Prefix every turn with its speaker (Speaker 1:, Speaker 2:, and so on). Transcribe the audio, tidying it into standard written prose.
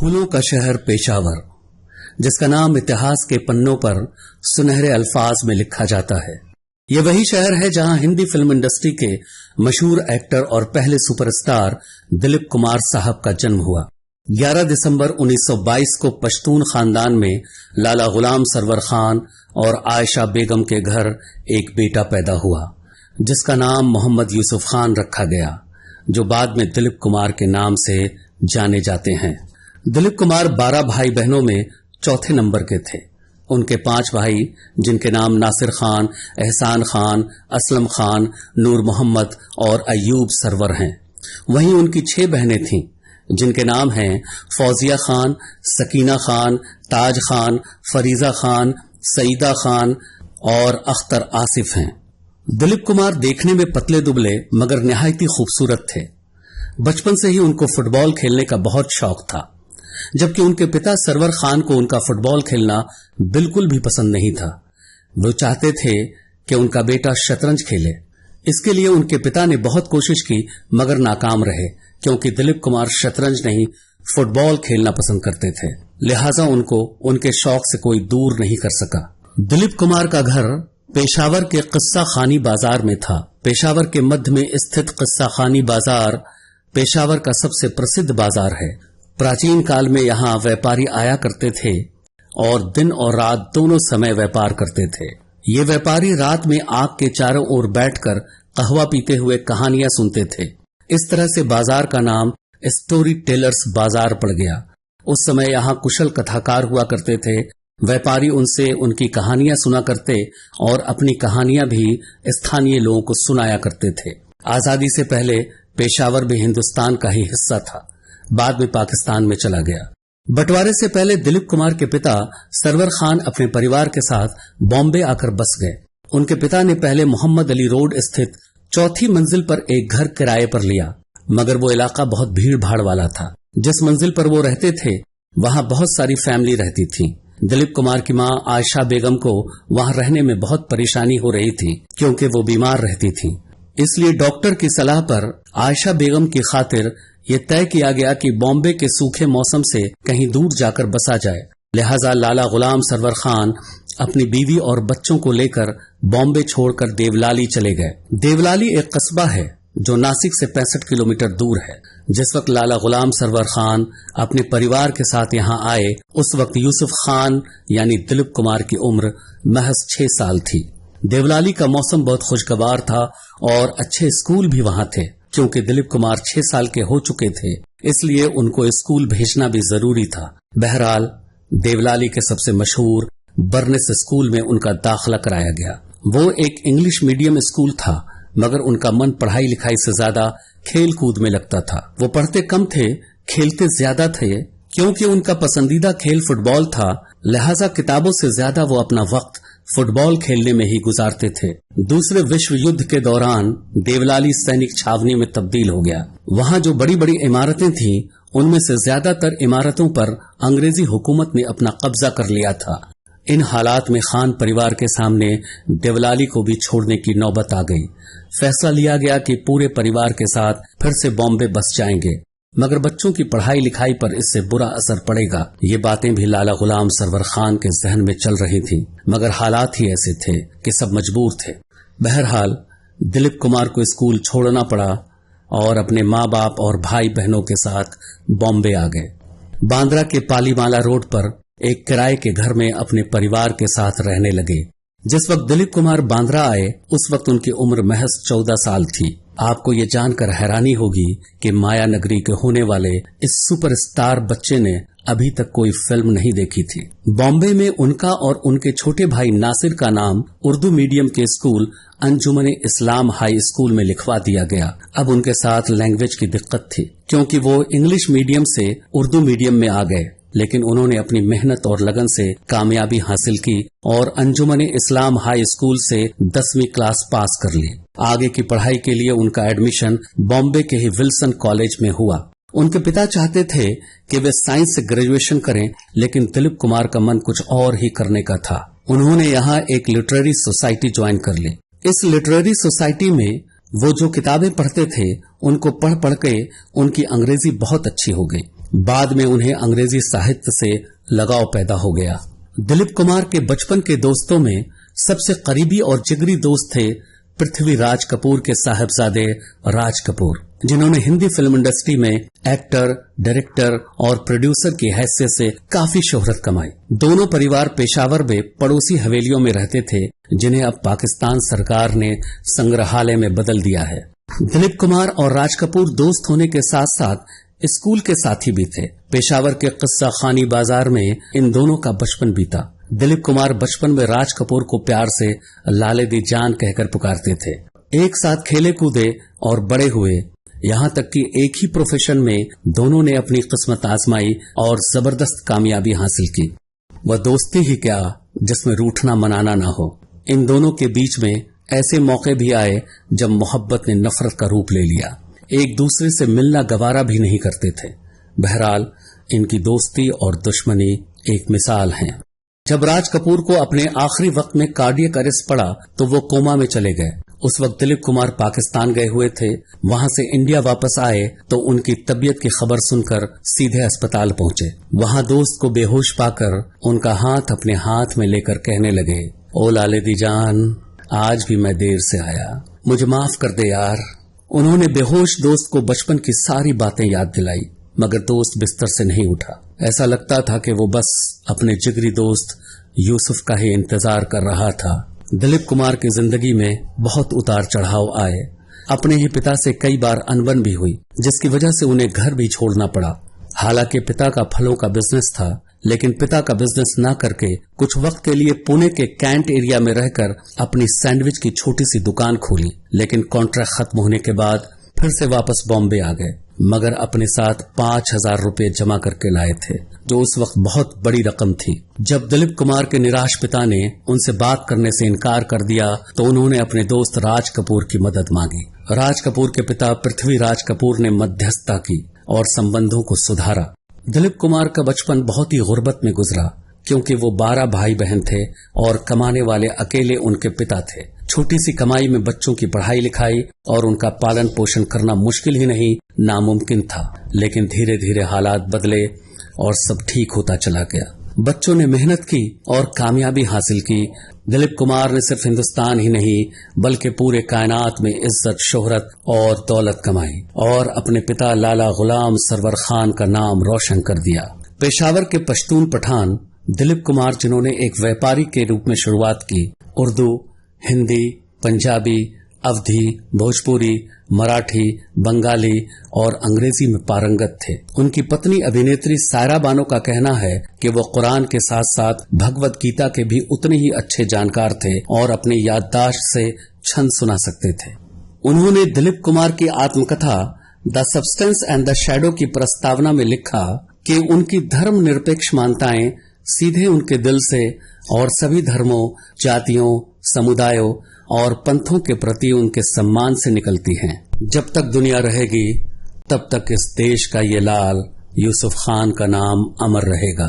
Speaker 1: फूलों का शहर पेशावर, जिसका नाम इतिहास के पन्नों पर सुनहरे अल्फाज में लिखा जाता है। ये वही शहर है जहां हिंदी फिल्म इंडस्ट्री के मशहूर एक्टर और पहले सुपरस्टार दिलीप कुमार साहब का जन्म हुआ। 11 दिसंबर 1922 को पश्तून खानदान में लाला गुलाम सरवर खान और आयशा बेगम के घर एक बेटा पैदा हुआ, जिसका नाम मोहम्मद यूसुफ खान रखा गया, जो बाद में दिलीप कुमार के नाम से जाने जाते हैं। दिलीप कुमार 12 भाई बहनों में चौथे नंबर के थे। उनके 5 भाई, जिनके नाम नासिर खान, एहसान खान, असलम खान, नूर मोहम्मद और अयूब सरवर हैं। वहीं उनकी 6 बहनें थीं, जिनके नाम हैं फौजिया खान, सकीना खान, ताज खान, फरीजा खान, सईदा खान और अख्तर आसिफ हैं। दिलीप कुमार देखने में पतले दुबले मगर निहायती खूबसूरत थे। बचपन से ही उनको फुटबॉल खेलने का बहुत शौक था, जबकि उनके पिता सरवर खान को उनका फुटबॉल खेलना बिल्कुल भी पसंद नहीं था। वो चाहते थे कि उनका बेटा शतरंज खेले। इसके लिए उनके पिता ने बहुत कोशिश की मगर नाकाम रहे, क्योंकि दिलीप कुमार शतरंज नहीं फुटबॉल खेलना पसंद करते थे। लिहाजा उनको उनके शौक से कोई दूर नहीं कर सका। दिलीप कुमार का घर पेशावर के किस्सा खानी बाजार में था। पेशावर के मध्य में स्थित किस्सा खानी बाजार पेशावर का सबसे प्रसिद्ध बाजार है। प्राचीन काल में यहाँ व्यापारी आया करते थे और दिन और रात दोनों समय व्यापार करते थे। ये व्यापारी रात में आग के चारों ओर बैठकर कहवा पीते हुए कहानियां सुनते थे। इस तरह से बाजार का नाम स्टोरी टेलर्स बाजार पड़ गया। उस समय यहाँ कुशल कथाकार हुआ करते थे। व्यापारी उनसे उनकी कहानियां सुना करते और अपनी कहानियां भी स्थानीय लोगों को सुनाया करते थे। आजादी से पहले पेशावर भी हिंदुस्तान का ही हिस्सा था, बाद में पाकिस्तान में चला गया। बंटवारे से पहले दिलीप कुमार के पिता सरवर खान अपने परिवार के साथ बॉम्बे आकर बस गए। उनके पिता ने पहले मोहम्मद अली रोड स्थित 4थी मंजिल पर एक घर किराए पर लिया, मगर वो इलाका बहुत भीड़ भाड़ वाला था। जिस मंजिल पर वो रहते थे वहां बहुत सारी फैमिली रहती थी। दिलीप कुमार की मां आयशा बेगम को वहां रहने में बहुत परेशानी हो रही थी, क्योंकि वो बीमार रहती थी। इसलिए डॉक्टर की सलाह पर आयशा बेगम की खातिर ये तय किया गया कि बॉम्बे के सूखे मौसम से कहीं दूर जाकर बसा जाए। लिहाजा लाला गुलाम सरवर खान अपनी बीवी और बच्चों को लेकर बॉम्बे छोड़कर देवलाली चले गए। देवलाली एक कस्बा है जो नासिक से 65 किलोमीटर दूर है। जिस वक्त लाला गुलाम सरवर खान अपने परिवार के साथ यहाँ आए, उस वक्त यूसुफ खान यानी दिलीप कुमार की उम्र महज 6 साल थी। देवलाली का मौसम बहुत खुशगवार था और अच्छे स्कूल भी वहां थे। क्योंकि दिलीप कुमार 6 साल के हो चुके थे, इसलिए उनको स्कूल भेजना भी जरूरी था। बहरहाल देवलाली के सबसे मशहूर बर्नेस स्कूल में उनका दाखिला कराया गया। वो एक इंग्लिश मीडियम स्कूल था, मगर उनका मन पढ़ाई लिखाई से ज्यादा खेल कूद में लगता था। वो पढ़ते कम थे, खेलते ज्यादा थे। क्योंकि उनका पसंदीदा खेल फुटबॉल था, लिहाजा किताबों से ज्यादा वो अपना वक्त फुटबॉल खेलने में ही गुजारते थे। दूसरे विश्व युद्ध के दौरान देवलाली सैनिक छावनी में तब्दील हो गया। वहां जो बड़ी बड़ी इमारतें थीं, उनमें से ज्यादातर इमारतों पर अंग्रेजी हुकूमत ने अपना कब्जा कर लिया था। इन हालात में खान परिवार के सामने देवलाली को भी छोड़ने की नौबत आ गई। फैसला लिया गया कि पूरे परिवार के साथ फिर से बॉम्बे बस जाएंगे, मगर बच्चों की पढ़ाई लिखाई पर इससे बुरा असर पड़ेगा। ये बातें भी लाला गुलाम सरवर खान के जहन में चल रही थी, मगर हालात ही ऐसे थे कि सब मजबूर थे। बहरहाल दिलीप कुमार को स्कूल छोड़ना पड़ा और अपने माँ बाप और भाई बहनों के साथ बॉम्बे आ गए। बांद्रा के पालीमाला रोड पर एक किराए के घर में अपने परिवार के साथ रहने लगे। जिस वक्त दिलीप कुमार बांद्रा आए, उस वक्त उनकी उम्र महज 14 साल थी। आपको ये जानकर हैरानी होगी कि माया नगरी के होने वाले इस सुपरस्टार बच्चे ने अभी तक कोई फिल्म नहीं देखी थी। बॉम्बे में उनका और उनके छोटे भाई नासिर का नाम उर्दू मीडियम के स्कूल अंजुमन इस्लाम हाई स्कूल में लिखवा दिया गया। अब उनके साथ लैंग्वेज की दिक्कत थी, क्योंकि वो इंग्लिश मीडियम से उर्दू मीडियम में आ गए, लेकिन उन्होंने अपनी मेहनत और लगन से कामयाबी हासिल की और अंजुमन इस्लाम हाई स्कूल से 10वीं क्लास पास कर ली। आगे की पढ़ाई के लिए उनका एडमिशन बॉम्बे के ही विल्सन कॉलेज में हुआ। उनके पिता चाहते थे कि वे साइंस से ग्रेजुएशन करें, लेकिन दिलीप कुमार का मन कुछ और ही करने का था। उन्होंने यहाँ एक लिटरेरी सोसाइटी ज्वाइन कर ली। इस लिटरेरी सोसाइटी में वो जो किताबें पढ़ते थे, उनको पढ़ पढ़ के उनकी अंग्रेजी बहुत अच्छी हो गई। बाद में उन्हें अंग्रेजी साहित्य से लगाव पैदा हो गया। दिलीप कुमार के बचपन के दोस्तों में सबसे करीबी और जिगरी दोस्त थे पृथ्वीराज कपूर के साहबजादे राज कपूर, जिन्होंने हिंदी फिल्म इंडस्ट्री में एक्टर, डायरेक्टर और प्रोड्यूसर की हैसियत से काफी शोहरत कमाई। दोनों परिवार पेशावर में पड़ोसी हवेलियों में रहते थे, जिन्हें अब पाकिस्तान सरकार ने संग्रहालय में बदल दिया है। दिलीप कुमार और राज कपूर दोस्त होने के साथ साथ स्कूल के साथी भी थे। पेशावर के किस्सा खानी बाजार में इन दोनों का बचपन बीता। दिलीप कुमार बचपन में राज कपूर को प्यार से लाले दी जान कहकर पुकारते थे। एक साथ खेले कूदे और बड़े हुए, यहाँ तक कि एक ही प्रोफेशन में दोनों ने अपनी किस्मत आजमाई और जबरदस्त कामयाबी हासिल की। वह दोस्ती ही क्या जिसमें रूठना मनाना ना हो। इन दोनों के बीच में ऐसे मौके भी आए जब मोहब्बत ने नफरत का रूप ले लिया। एक दूसरे से मिलना गवारा भी नहीं करते थे। बहरहाल इनकी दोस्ती और दुश्मनी एक मिसाल है। जब राज कपूर को अपने आखिरी वक्त में कार्डियक अरेस्ट पड़ा तो वो कोमा में चले गए। उस वक्त दिलीप कुमार पाकिस्तान गए हुए थे। वहां से इंडिया वापस आए तो उनकी तबीयत की खबर सुनकर सीधे अस्पताल पहुंचे। वहां दोस्त को बेहोश पाकर उनका हाथ अपने हाथ में लेकर कहने लगे, ओ लाले दी जान, आज भी मैं देर से आया, मुझे माफ कर दे यार। उन्होंने बेहोश दोस्त को बचपन की सारी बातें याद दिलाई, मगर दोस्त बिस्तर से नहीं उठा। ऐसा लगता था कि वो बस अपने जिगरी दोस्त यूसुफ का ही इंतजार कर रहा था। दिलीप कुमार की जिंदगी में बहुत उतार चढ़ाव आए। अपने ही पिता से कई बार अनबन भी हुई, जिसकी वजह से उन्हें घर भी छोड़ना पड़ा। हालांकि पिता का फलों का बिजनेस था, लेकिन पिता का बिजनेस न करके कुछ वक्त के लिए पुणे के कैंट एरिया में रहकर अपनी सैंडविच की छोटी सी दुकान खोली। लेकिन कॉन्ट्रैक्ट खत्म होने के बाद फिर से वापस बॉम्बे आ गए, मगर अपने साथ 5,000 रुपए जमा करके लाए थे, जो उस वक्त बहुत बड़ी रकम थी। जब दिलीप कुमार के निराश पिता ने उनसे बात करने से इनकार कर दिया तो उन्होंने अपने दोस्त राज कपूर की मदद मांगी। राज कपूर के पिता पृथ्वीराज कपूर ने मध्यस्थता की और संबंधों को सुधारा। दिलीप कुमार का बचपन बहुत ही गुर्बत में गुजरा, क्योंकि वो 12 भाई बहन थे और कमाने वाले अकेले उनके पिता थे। छोटी सी कमाई में बच्चों की पढ़ाई लिखाई और उनका पालन पोषण करना मुश्किल ही नहीं, नामुमकिन था। लेकिन धीरे धीरे हालात बदले और सब ठीक होता चला गया। बच्चों ने मेहनत की और कामयाबी हासिल की। दिलीप कुमार ने सिर्फ हिंदुस्तान ही नहीं बल्कि पूरे कायनात में इज्जत, शोहरत और दौलत कमाई और अपने पिता लाला गुलाम सरवर खान का नाम रोशन कर दिया। पेशावर के पश्तून पठान दिलीप कुमार, जिन्होंने एक व्यापारी के रूप में शुरुआत की, उर्दू, हिंदी, पंजाबी, अवधी, भोजपुरी, मराठी, बंगाली और अंग्रेजी में पारंगत थे। उनकी पत्नी अभिनेत्री सायरा बानो का कहना है कि वो कुरान के साथ साथ भगवत गीता के भी उतने ही अच्छे जानकार थे और अपनी याददाश्त से छंद सुना सकते थे। उन्होंने दिलीप कुमार की आत्मकथा the substance and the shadow की प्रस्तावना में लिखा कि उनकी धर्म निरपेक्ष मान्यताएं सीधे उनके दिल से और सभी धर्मों, जातियों, समुदायों और पंथों के प्रति उनके सम्मान से निकलती हैं। जब तक दुनिया रहेगी तब तक इस देश का ये लाल यूसुफ खान का नाम अमर रहेगा।